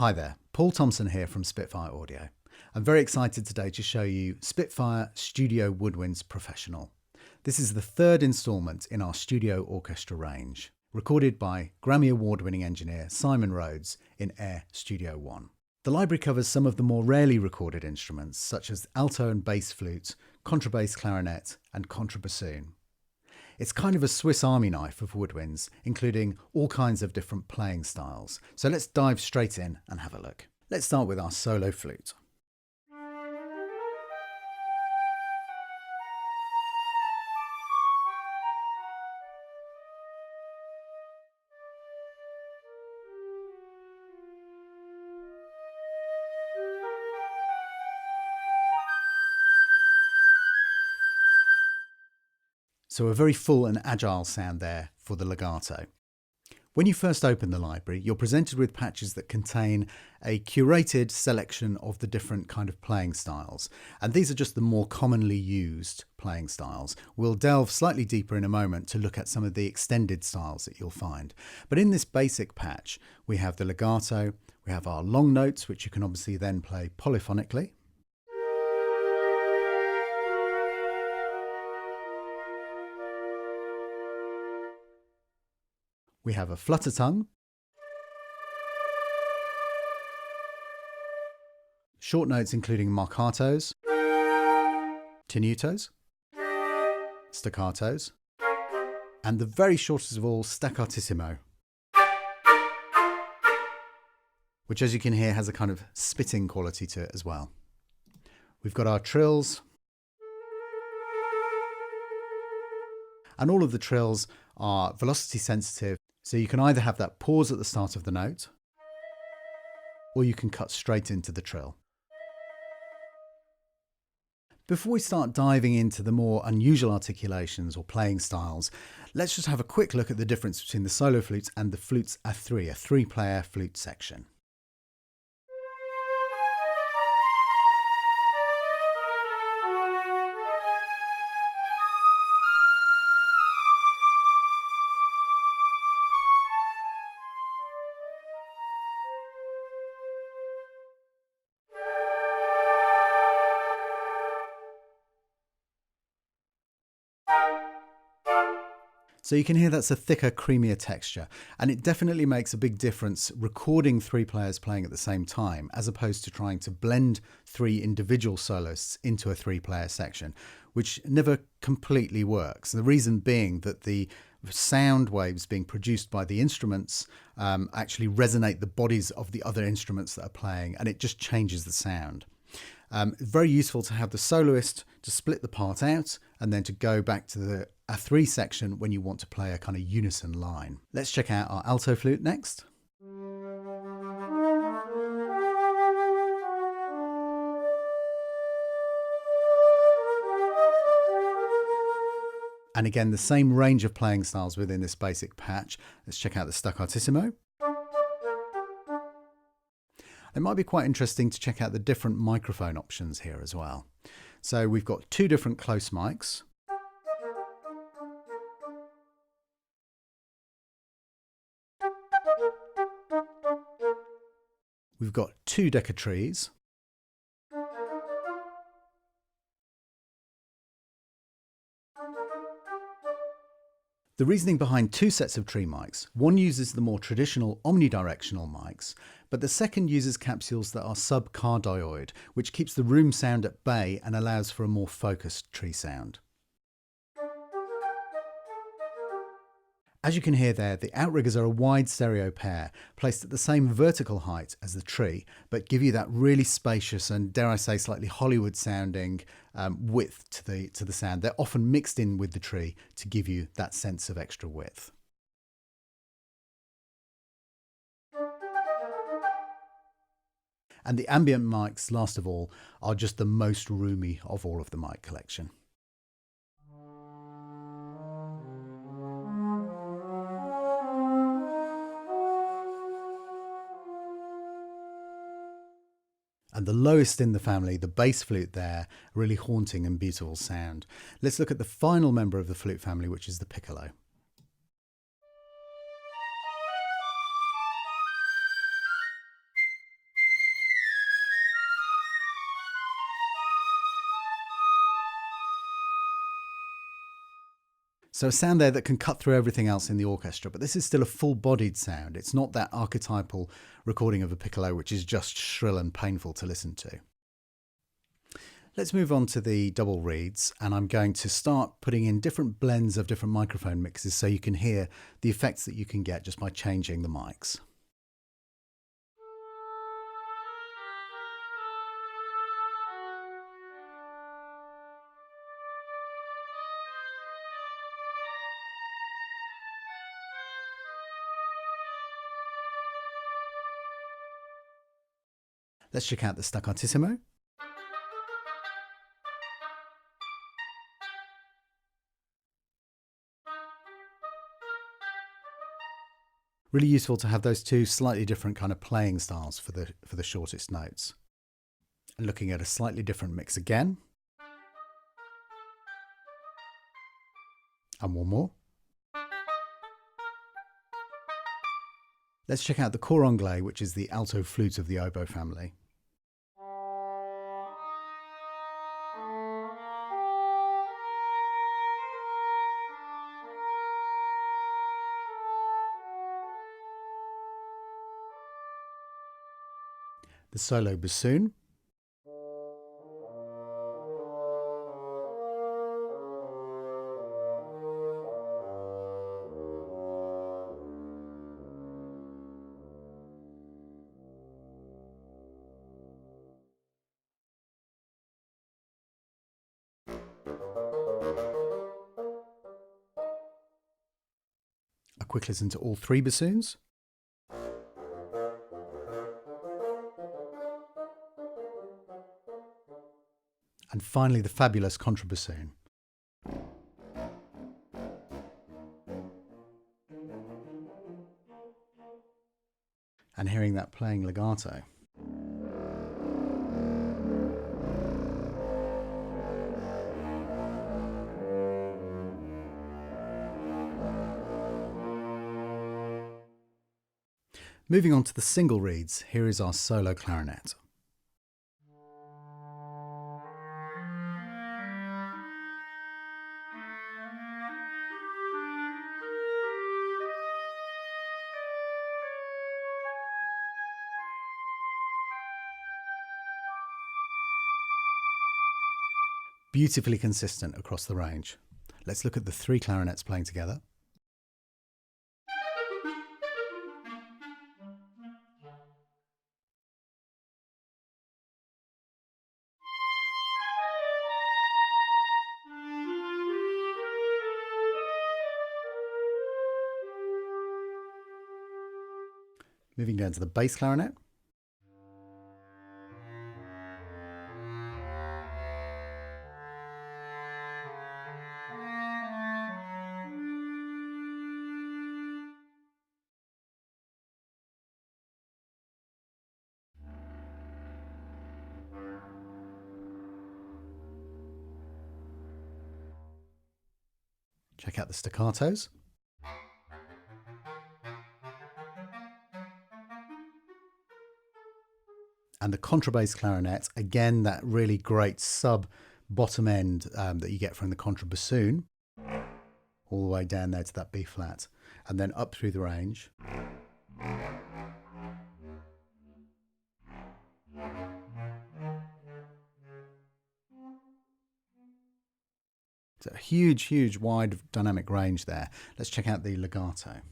Hi there, Paul Thompson here from Spitfire Audio. I'm very excited today to show you Spitfire Studio Woodwinds Professional. This is the third instalment in our studio orchestra range, recorded by Grammy Award-winning engineer Simon Rhodes in Air Studio One. The library covers some of the more rarely recorded instruments, such as alto and bass flute, contrabass clarinet, and contrabassoon. It's kind of a Swiss Army knife of woodwinds, including all kinds of different playing styles. So let's dive straight in and have a look. Let's start with our solo flute. So a very full and agile sound there for the legato. When you first open the library, you're presented with patches that contain a curated selection of the different kind of playing styles. And these are just the more commonly used playing styles. We'll delve slightly deeper in a moment to look at some of the extended styles that you'll find. But in this basic patch, we have the legato, we have our long notes, which you can obviously then play polyphonically. We have a flutter tongue, short notes including marcatos, tenutos, staccatos, and the very shortest of all, staccatissimo, which, as you can hear, has a kind of spitting quality to it as well. We've got our trills, and all of the trills are velocity sensitive. So you can either have that pause at the start of the note, or you can cut straight into the trill. Before we start diving into the more unusual articulations or playing styles, let's just have a quick look at the difference between the solo flutes and the flutes a three-player flute section. So you can hear that's a thicker, creamier texture, and it definitely makes a big difference recording three players playing at the same time, as opposed to trying to blend three individual soloists into a three-player section, which never completely works. The reason being that the sound waves being produced by the instruments actually resonate the bodies of the other instruments that are playing, and it just changes the sound. It's very useful to have the soloist to split the part out and then to go back to the A3 section when you want to play a kind of unison line. Let's check out our alto flute next. And again, the same range of playing styles within this basic patch. Let's check out the staccatissimo. It might be quite interesting to check out the different microphone options here as well. So we've got two different close mics. We've got two decatrees. The reasoning behind two sets of tree mics: one uses the more traditional omnidirectional mics, but the second uses capsules that are sub-cardioid, which keeps the room sound at bay and allows for a more focused tree sound. As you can hear there, the Outriggers are a wide stereo pair, placed at the same vertical height as the tree, but give you that really spacious and, dare I say, slightly Hollywood sounding width to the sound. They're often mixed in with the tree to give you that sense of extra width. And the ambient mics, last of all, are just the most roomy of all of the mic collection. And the lowest in the family, the bass flute there, really haunting and beautiful sound. Let's look at the final member of the flute family, which is the piccolo. So a sound there that can cut through everything else in the orchestra, but this is still a full-bodied sound. It's not that archetypal recording of a piccolo which is just shrill and painful to listen to. Let's move on to the double reeds, and I'm going to start putting in different blends of different microphone mixes so you can hear the effects that you can get just by changing the mics. Let's check out the staccatissimo. Really useful to have those two slightly different kind of playing styles for the shortest notes. And looking at a slightly different mix again. And one more. Let's check out the cor anglais, which is the alto flute of the oboe family. The solo bassoon. A quick listen to all three bassoons. And finally the fabulous contrabassoon. And hearing that playing legato. Moving on to the single reeds, here is our solo clarinet. Beautifully consistent across the range. Let's look at the three clarinets playing together. Moving down to the bass clarinet. Check out the staccatos. And the contrabass clarinet, again, that really great sub bottom end that you get from the contrabassoon, all the way down there to that B flat, and then up through the range. It's a huge, huge, wide dynamic range there. Let's check out the legato.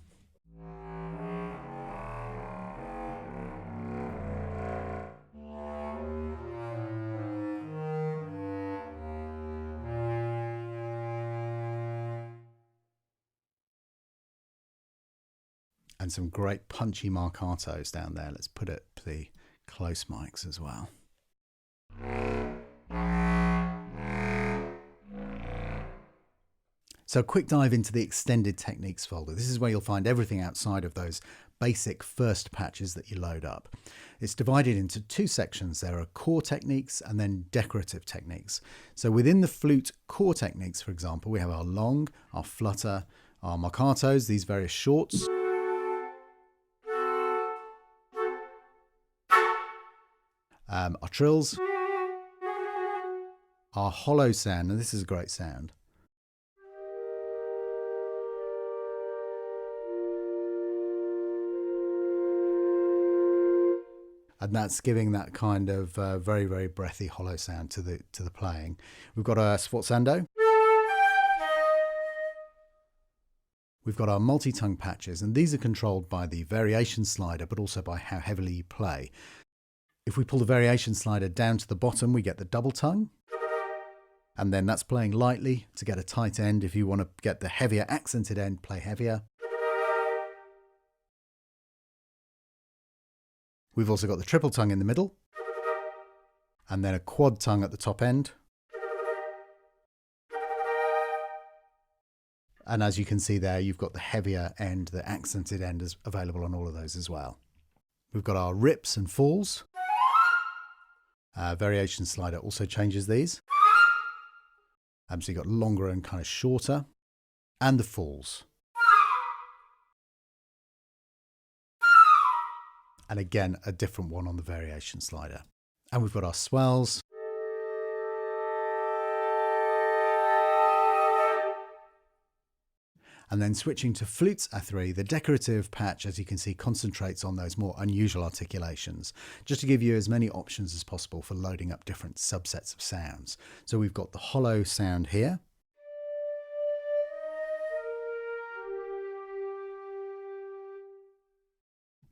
And some great punchy marcatos down there. Let's put it the close mics as well. So a quick dive into the extended techniques folder. This is where you'll find everything outside of those basic first patches that you load up. It's divided into two sections. There are core techniques and then decorative techniques. So within the flute core techniques, for example, we have our long, our flutter, our marcatos, these various shorts. Our trills, our hollow sound, and this is a great sound. And that's giving that kind of very, very breathy hollow sound to the playing. We've got a sforzando. We've got our multi-tongue patches, and these are controlled by the variation slider, but also by how heavily you play. If we pull the variation slider down to the bottom, we get the double tongue. And then that's playing lightly to get a tight end. If you want to get the heavier accented end, play heavier. We've also got the triple tongue in the middle, and then a quad tongue at the top end. And as you can see there, you've got the heavier end, the accented end is available on all of those as well. We've got our rips and falls. Variation slider also changes these. So you've got longer and kind of shorter, and the falls. And again, a different one on the variation slider. And we've got our swells. And then switching to flutes A3, the decorative patch, as you can see, concentrates on those more unusual articulations, just to give you as many options as possible for loading up different subsets of sounds. So we've got the hollow sound here.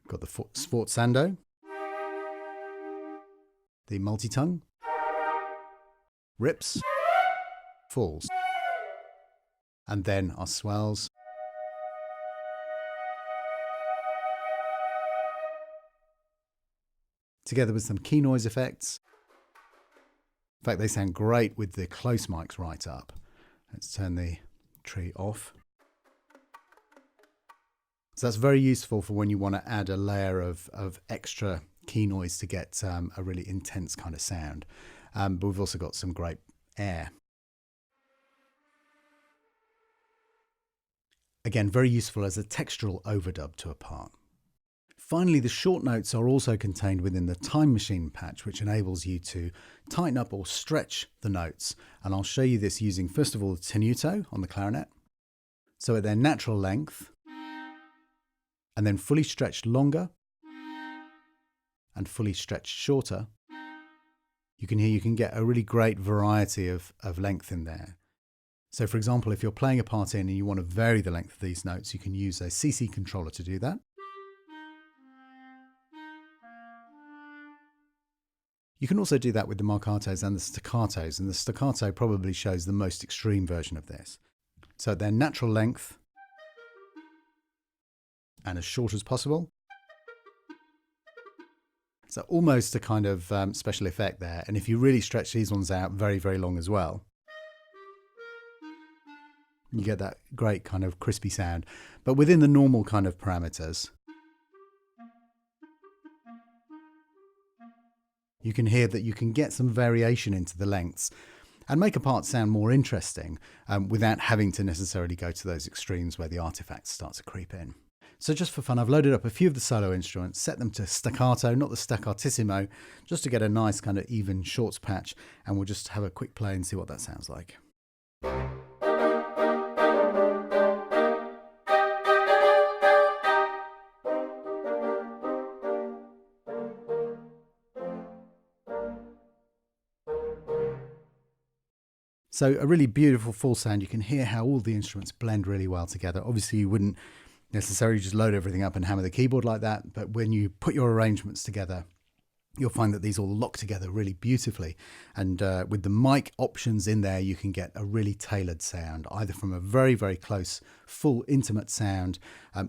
Got the sforzando, the multi-tongue, rips, falls, and then our swells. Together with some key noise effects. In fact, they sound great with the close mics right up. Let's turn the tree off. So that's very useful for when you want to add a layer of extra key noise to get a really intense kind of sound. But we've also got some great air. Again, very useful as a textural overdub to a part. Finally, the short notes are also contained within the Time Machine patch, which enables you to tighten up or stretch the notes. And I'll show you this using, first of all, the tenuto on the clarinet. So at their natural length, and then fully stretched longer and fully stretched shorter, you can hear you can get a really great variety of length in there. So for example, if you're playing a part in and you want to vary the length of these notes, you can use a CC controller to do that. You can also do that with the marcatos and the staccatos, and the staccato probably shows the most extreme version of this. So at their natural length, and as short as possible. So almost a kind of special effect there. And if you really stretch these ones out very, very long as well, you get that great kind of crispy sound, but within the normal kind of parameters. You can hear that you can get some variation into the lengths and make a part sound more interesting without having to necessarily go to those extremes where the artifacts start to creep in. So just for fun, I've loaded up a few of the solo instruments, set them to staccato, not the staccatissimo, just to get a nice kind of even shorts patch, and we'll just have a quick play and see what that sounds like. So a really beautiful full sound. You can hear how all the instruments blend really well together. Obviously you wouldn't necessarily just load everything up and hammer the keyboard like that, but when you put your arrangements together, you'll find that these all lock together really beautifully. And with the mic options in there, you can get a really tailored sound, either from a very, very close, full, intimate sound,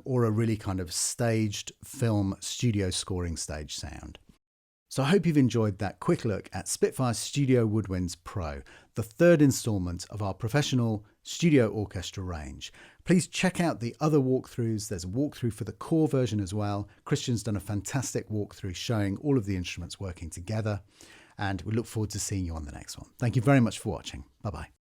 or a really kind of staged film studio scoring stage sound. So I hope you've enjoyed that quick look at Spitfire Studio Woodwinds Pro, the third installment of our professional studio orchestra range. Please check out the other walkthroughs. There's a walkthrough for the core version as well. Christian's done a fantastic walkthrough showing all of the instruments working together, and we look forward to seeing you on the next one. Thank you very much for watching. Bye-bye.